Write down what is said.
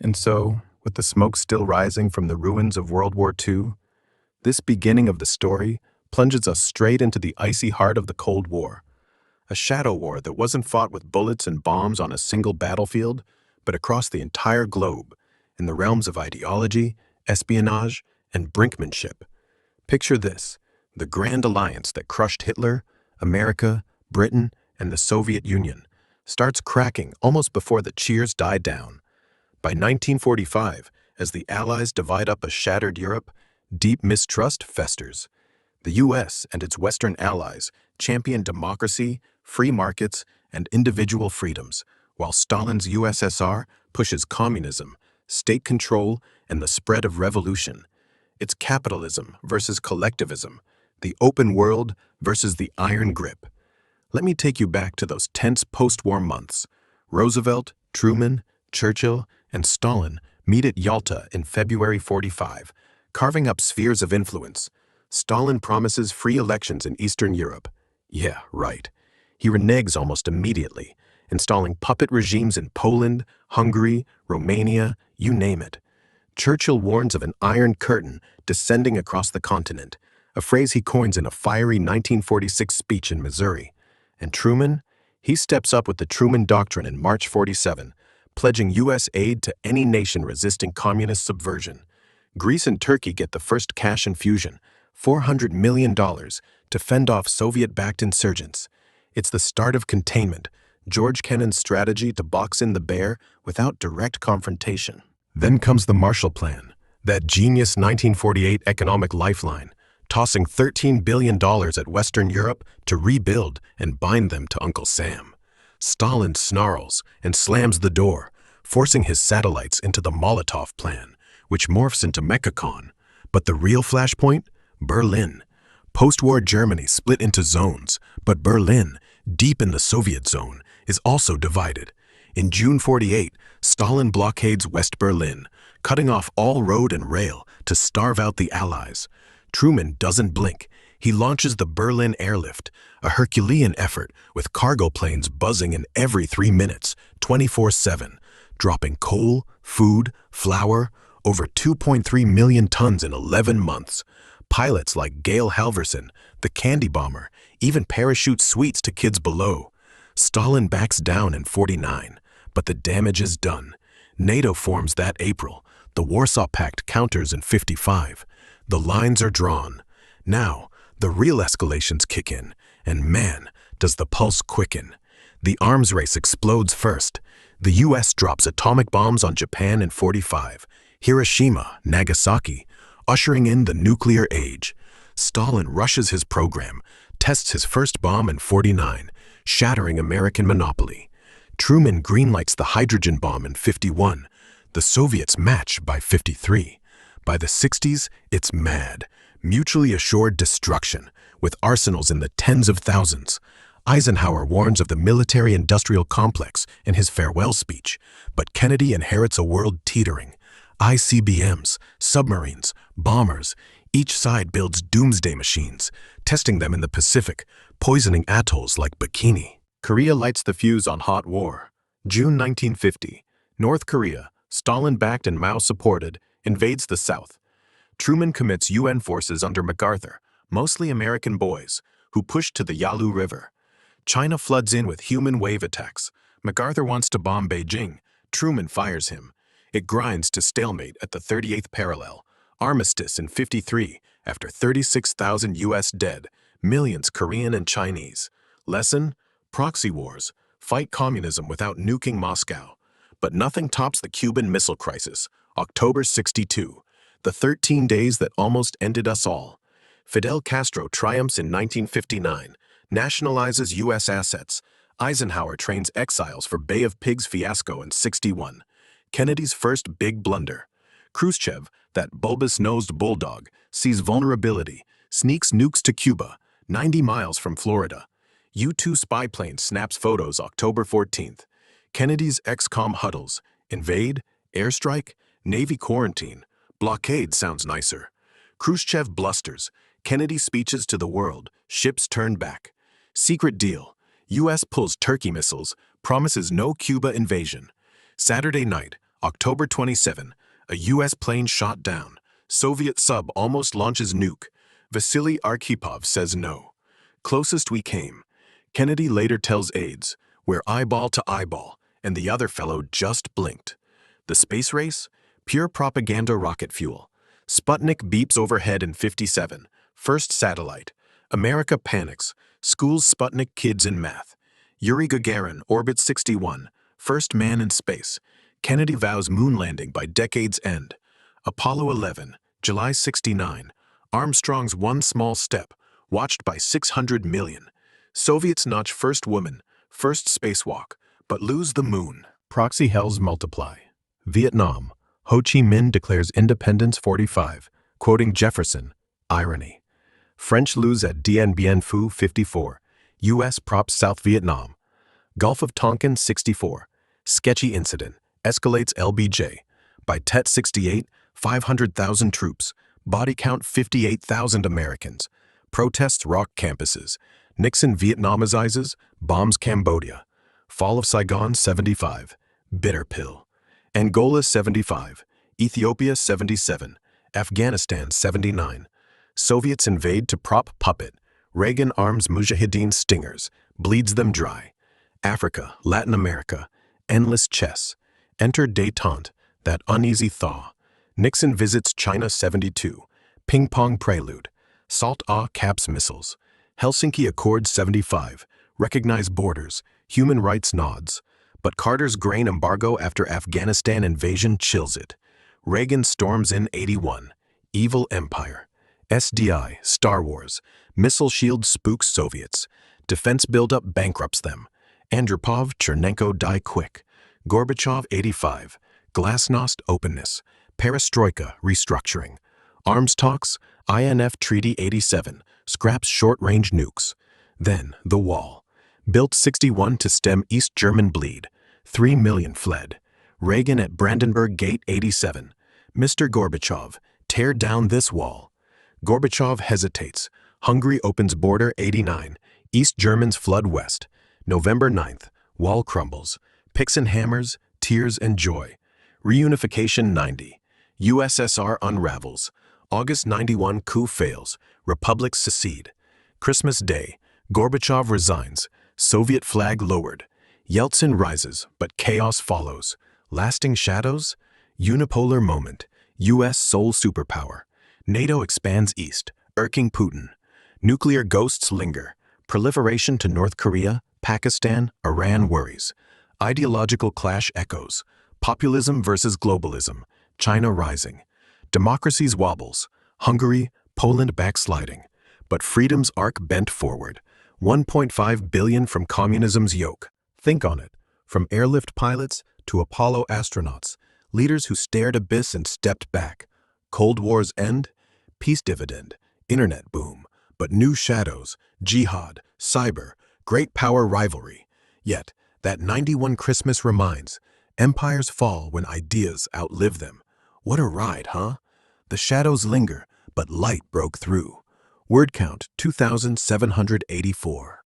And so, with the smoke still rising from the ruins of World War II, this beginning of the story plunges us straight into the icy heart of the Cold War. A shadow war that wasn't fought with bullets and bombs on a single battlefield, but across the entire globe, in the realms of ideology, espionage, and brinkmanship. Picture this: the Grand Alliance that crushed Hitler, America, Britain, and the Soviet Union starts cracking almost before the cheers die down. By 1945, as the Allies divide up a shattered Europe, deep mistrust festers. The US and its Western allies champion democracy, free markets, and individual freedoms, while Stalin's USSR pushes communism, state control, and the spread of revolution. It's capitalism versus collectivism, the open world versus the iron grip. Let me take you back to those tense post-war months. Roosevelt, Truman, Churchill, and Stalin meet at Yalta in February 45, carving up spheres of influence. Stalin promises free elections in Eastern Europe. Yeah, right. He reneges almost immediately, installing puppet regimes in Poland, Hungary, Romania, you name it. Churchill warns of an iron curtain descending across the continent, a phrase he coins in a fiery 1946 speech in Missouri. And Truman? He steps up with the Truman Doctrine in March 47, pledging U.S. aid to any nation resisting communist subversion. Greece and Turkey get the first cash infusion, $400 million, to fend off Soviet-backed insurgents. It's the start of containment, George Kennan's strategy to box in the bear without direct confrontation. Then comes the Marshall Plan, that genius 1948 economic lifeline, tossing $13 billion at Western Europe to rebuild and bind them to Uncle Sam. Stalin snarls and slams the door, forcing his satellites into the Molotov Plan, which morphs into Mekakon. But the real flashpoint? Berlin. Post-war Germany split into zones, but Berlin, deep in the Soviet zone, is also divided. In June 48, Stalin blockades West Berlin, cutting off all road and rail to starve out the Allies. Truman doesn't blink. He launches the Berlin Airlift, a Herculean effort with cargo planes buzzing in every 3 minutes, 24/7, dropping coal, food, flour, over 2.3 million tons in 11 months. Pilots like Gail Halvorson, the candy bomber, even parachute sweets to kids below. Stalin backs down in 49, but the damage is done. NATO forms that April. The Warsaw Pact counters in 55. The lines are drawn. Now, the real escalations kick in, and man, does the pulse quicken. The arms race explodes first. The US drops atomic bombs on Japan in 45, Hiroshima, Nagasaki, ushering in the nuclear age. Stalin rushes his program, tests his first bomb in 49, shattering American monopoly. Truman greenlights the hydrogen bomb in 51. The Soviets match by 53. By the 60s, it's mad, mutually assured destruction, with arsenals in the tens of thousands. Eisenhower warns of the military-industrial complex in his farewell speech, but Kennedy inherits a world teetering. ICBMs, submarines, bombers, each side builds doomsday machines, testing them in the Pacific, poisoning atolls like Bikini. Korea lights the fuse on hot war. June 1950, North Korea, Stalin-backed and Mao-supported, invades the South. Truman commits UN forces under MacArthur, mostly American boys, who push to the Yalu River. China floods in with human wave attacks. MacArthur wants to bomb Beijing. Truman fires him. It grinds to stalemate at the 38th parallel. Armistice in 53, after 36,000 US dead, millions Korean and Chinese. Lesson? Proxy wars. Fight communism without nuking Moscow. But nothing tops the Cuban Missile Crisis, October 62, the 13 days that almost ended us all. Fidel Castro triumphs in 1959, nationalizes US assets. Eisenhower trains exiles for Bay of Pigs fiasco in 61. Kennedy's first big blunder. Khrushchev, that bulbous-nosed bulldog, sees vulnerability, sneaks nukes to Cuba, 90 miles from Florida. U-2 spy plane snaps photos October 14th. Kennedy's ex-com huddles. Invade? Airstrike? Navy quarantine. Blockade sounds nicer. Khrushchev blusters. Kennedy speeches to the world. Ships turned back. Secret deal. U.S. pulls Turkey missiles. Promises no Cuba invasion. Saturday night, October 27, a U.S. plane shot down. Soviet sub almost launches nuke. Vasily Arkhipov says no. Closest we came. Kennedy later tells aides, we're eyeball to eyeball, and the other fellow just blinked. The space race? Pure propaganda rocket fuel. Sputnik beeps overhead in 57. First satellite. America panics. Schools Sputnik kids in math. Yuri Gagarin orbits 61. First man in space. Kennedy vows moon landing by decade's end. Apollo 11, July 69. Armstrong's one small step, watched by 600 million. Soviets notch first woman, first spacewalk, but lose the moon. Proxy hells multiply. Vietnam. Ho Chi Minh declares independence 45, quoting Jefferson. Irony. French lose at Dien Bien Phu 54. U.S. props South Vietnam. Gulf of Tonkin 64. Sketchy incident. Escalates LBJ. By Tet 68, 500,000 troops. Body count 58,000 Americans. Protests rock campuses. Nixon Vietnamizes, bombs Cambodia. Fall of Saigon 75. Bitter pill. Angola 75. Ethiopia 77. Afghanistan 79. Soviets invade to prop puppet. Reagan arms Mujahideen stingers. Bleeds them dry. Africa, Latin America. Endless chess. Enter détente, that uneasy thaw. Nixon visits China 72. Ping pong prelude. Salt Ah caps missiles. Helsinki Accord 75. Recognize borders. Human rights nods. But Carter's grain embargo after Afghanistan invasion chills it. Reagan storms in 81. Evil empire. SDI, Star Wars. Missile shield spooks Soviets. Defense buildup bankrupts them. Andropov, Chernenko die quick. Gorbachev 85. Glasnost openness. Perestroika restructuring. Arms talks. INF Treaty 87. Scraps short-range nukes. Then the wall. Built 61 to stem East German bleed. 3 million fled. Reagan at Brandenburg Gate 87. Mr. Gorbachev, tear down this wall. Gorbachev hesitates. Hungary opens border 89. East Germans flood west. November 9th. Wall crumbles. Picks and hammers, tears and joy. Reunification 90. USSR unravels. August 91 coup fails. Republics secede. Christmas Day. Gorbachev resigns. Soviet flag lowered. Yeltsin rises, but chaos follows. Lasting shadows? Unipolar moment. U.S. sole superpower. NATO expands east, irking Putin. Nuclear ghosts linger. Proliferation to North Korea, Pakistan, Iran worries. Ideological clash echoes. Populism versus globalism. China rising. Democracies wobbles. Hungary, Poland backsliding. But freedom's arc bent forward. 1.5 billion from communism's yoke. Think on it. From airlift pilots to Apollo astronauts. Leaders who stared abyss and stepped back. Cold War's end. Peace dividend. Internet boom. But new shadows. Jihad. Cyber. Great power rivalry. Yet, that 91 Christmas reminds, empires fall when ideas outlive them. What a ride, huh? The shadows linger, but light broke through. Word count 2,784.